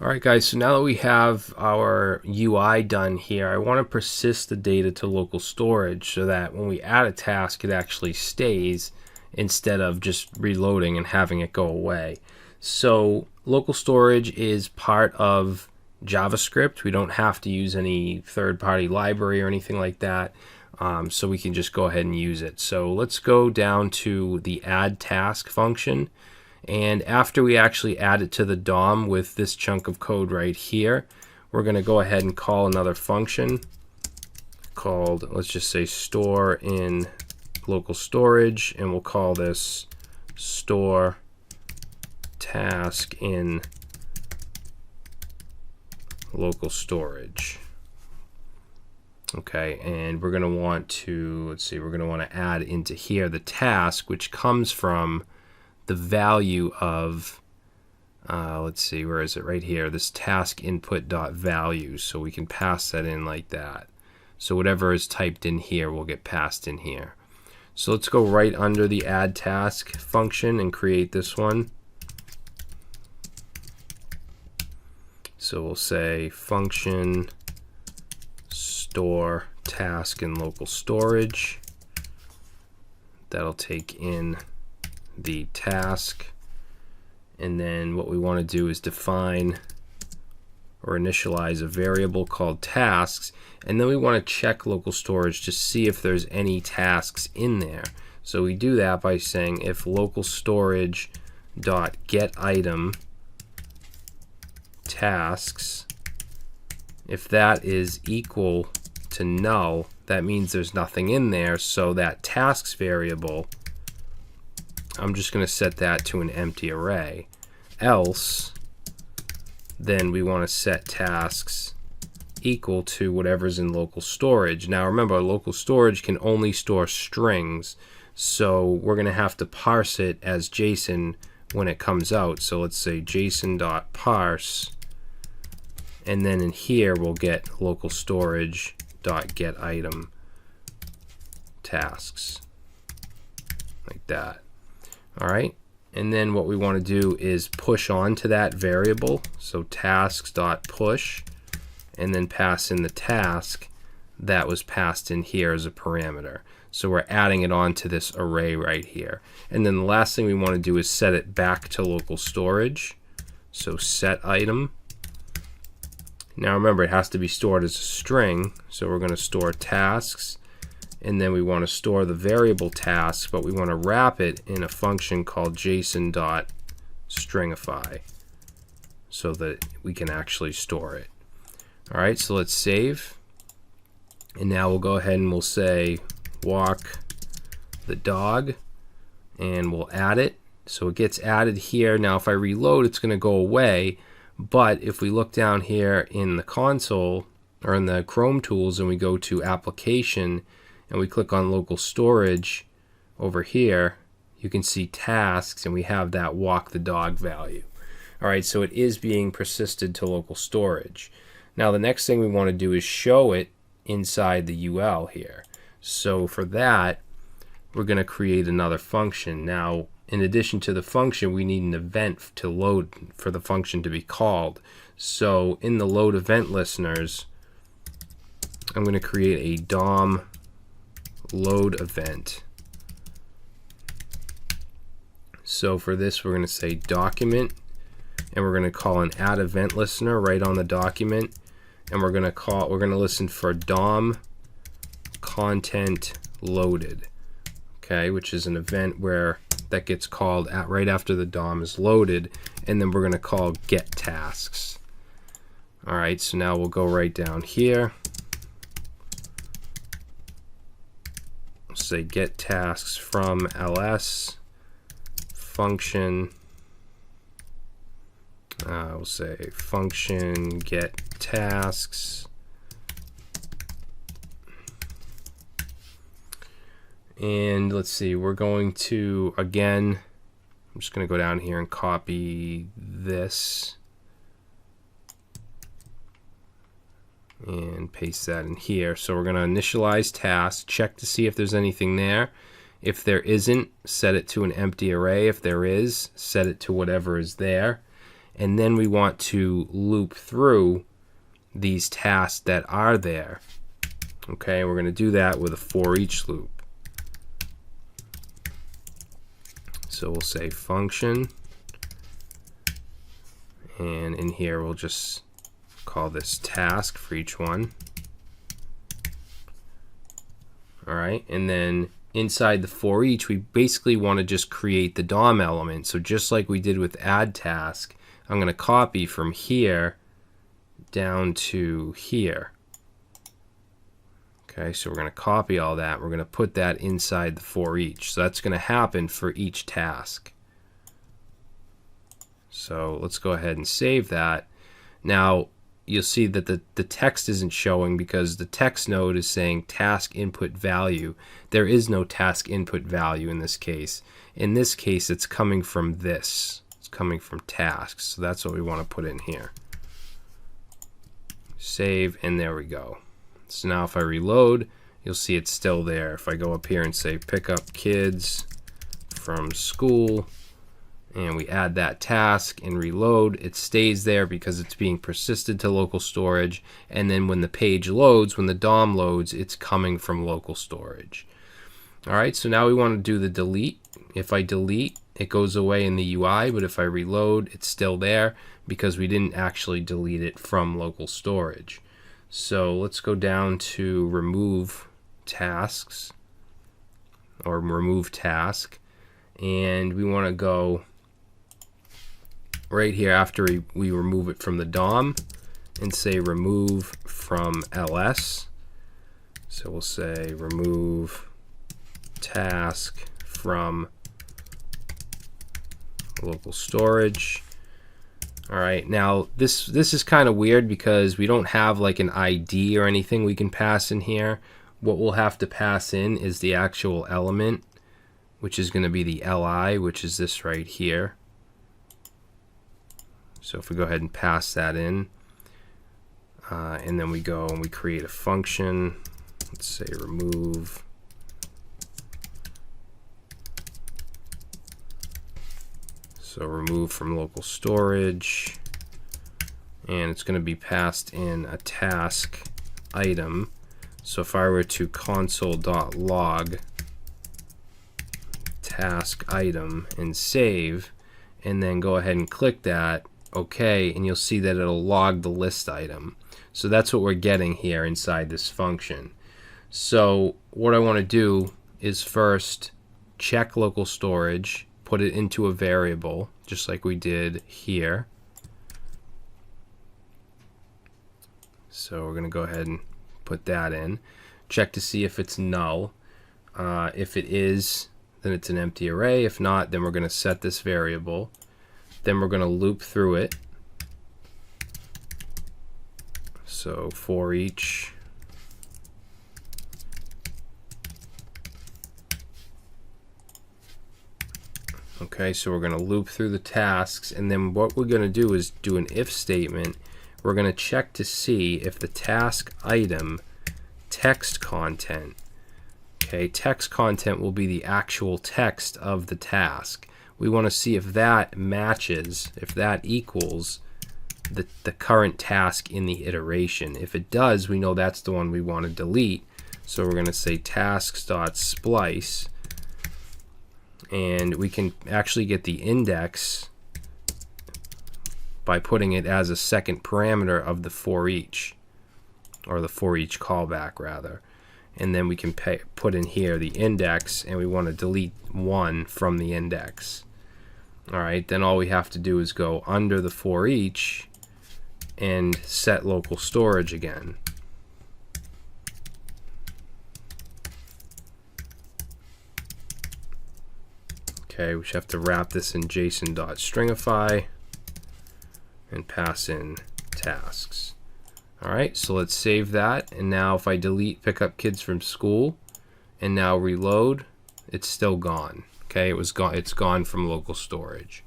Alright guys, so now that we have our UI done here, I want to persist the data to local storage so that when we add a task it actually stays instead of just reloading and having it go away. So local storage is part of JavaScript. We don't have to use any third-party library or anything like that, so we can just go ahead and use it. So let's go down to the add task function. And after we actually add it to the DOM with this chunk of code right here, we're going to go ahead and call another function called, let's just say, store in local storage, and we'll call this store task in local storage. Okay, and we're going to want to, let's see, we're going to want to add into here the task, which comes from the value of, let's see, where is it? Right here, this task input dot value. So we can pass that in like that. So whatever is typed in here will get passed in here. So let's go right under the add task function and create this one. So we'll say function store task in local storage. That'll take in the task, and then what we want to do is define or initialize a variable called tasks, and then we want to check local storage to see if there's any tasks in there. So we do that by saying if local storage dot get item tasks, if that is equal to null, that means there's nothing in there. So that tasks variable, I'm just going to set that to an empty array. Else, then we want to set tasks equal to whatever's in local storage. Now remember, local storage can only store strings, so we're going to have to parse it as JSON when it comes out. So let's say json.parse, and then in here we'll get local storage dot get item tasks, like that. All right, and then what we want to do is push on to that variable, so tasks.push, and then pass in the task that was passed in here as a parameter. So we're adding it on to this array right here. And then the last thing we want to do is set it back to local storage. So set item. Now remember, it has to be stored as a string, so we're going to store tasks, and then we want to store the variable task, but we want to wrap it in a function called json.stringify so that we can actually store it. All right, so let's save. And now we'll go ahead and we'll say walk the dog, and we'll add it. So it gets added here. Now if I reload, it's going to go away. But if we look down here in the console or in the Chrome tools and we go to application, and we click on local storage over here, you can see tasks, and we have that walk the dog value. All right, so it is being persisted to local storage. Now the next thing we want to do is show it inside the UL here. So for that, we're going to create another function. Now, in addition to the function, we need an event to load for the function to be called. So in the load event listeners, I'm going to create a DOM load event. So for this, we're going to say document, and we're going to call an add event listener right on the document, and we're going to listen for DOM content loaded, okay, which is an event where that gets called right after the DOM is loaded, and then we're going to call get tasks. All right, so now we'll go right down here. Say get tasks from ls function. We'll say function get tasks, and let's see, we're going to, again, I'm just going to go down here and copy this and paste that in here. So we're going to initialize task, check to see if there's anything there. If there isn't, set it to an empty array. If there is, set it to whatever is there. and then we want to loop through these tasks that are there. Okay, we're going to do that with a for each loop. So we'll say function, and in here we'll just call this task for each one. Alright, and then inside the for each, we basically want to just create the DOM element. So just like we did with add task, I'm going to copy from here down to here. Okay, so we're going to copy all that. We're going to put that inside the for each. So that's going to happen for each task. So let's go ahead and save that. Now you'll see that the text isn't showing because the text node is saying task input value. There is no task input value in this case. In this case, it's coming from this. It's coming from tasks. So that's what we want to put in here. Save, and there we go. So now if I reload, you'll see it's still there. If I go up here and say pick up kids from school, and we add that task and reload, it stays there because it's being persisted to local storage, and then when the page loads, when the DOM loads, it's coming from local storage. Alright, so now we want to do the delete. If I delete, it goes away in the UI, but if I reload, it's still there because we didn't actually delete it from local storage. So let's go down to remove tasks, or remove task, and we want to go right here after we remove it from the DOM and say remove from ls. So we'll say remove task from local storage. Alright, now this is kind of weird because we don't have like an ID or anything we can pass in here. What we'll have to pass in is the actual element, which is going to be the li, which is this right here. So if we go ahead and pass that in, and then we go and we create a function, let's say remove remove from local storage, and it's going to be passed in a task item. So if I were to console.log task item and save, and then go ahead and click that, OK, and you'll see that it'll log the list item. So that's what we're getting here inside this function. So what I want to do is first check local storage, put it into a variable, just like we did here. So we're going to go ahead and put that in. Check to see if it's null. If it is, then it's an empty array. If not, then we're going to set this variable. Then we're going to loop through it. So for each okay, so we're going to loop through the tasks, and then what we're going to do is do an if statement. We're going to check to see if the task item text content, okay, text content will be the actual text of the task. We want to see if that matches, if that equals the current task in the iteration. If it does, we know that's the one we want to delete. So we're going to say tasks.splice, and we can actually get the index by putting it as a second parameter of the for each, or the for each callback rather. And then we can put in here the index, and we want to delete 1 from the index. Alright, then all we have to do is go under the for each and set local storage again. Okay, we should have to wrap this in json.stringify and pass in tasks. Alright, so let's save that, and now if I delete pick up kids from school and now reload, it's still gone. Okay, it's gone from local storage.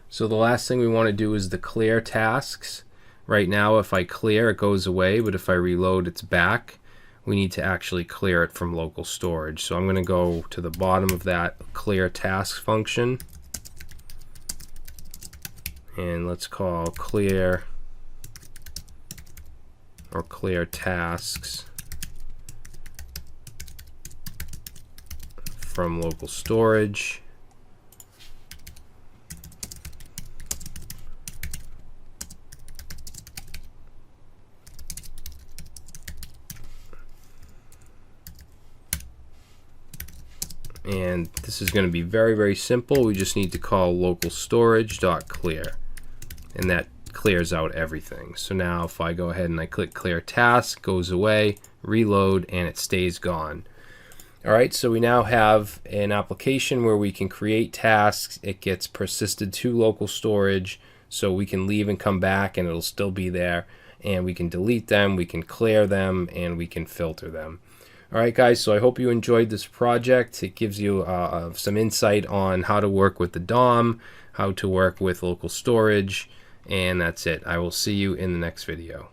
So the last thing we want to do is the clear tasks. Right now if I clear, it goes away, but if I reload, it's back. We need to actually clear it from local storage. So I'm going to go to the bottom of that clear task function, and let's call clear or clear tasks from local storage. And this is going to be very, very simple. We just need to call local storage.clear, and that clears out everything. So now if I go ahead and I click clear task, goes away, reload, and it stays gone. Alright, so we now have an application where we can create tasks. It gets persisted to local storage, so we can leave and come back and it'll still be there, and we can delete them, we can clear them, and we can filter them. Alright guys, so I hope you enjoyed this project. It gives you some insight on how to work with the DOM, how to work with local storage, and that's it. I will see you in the next video.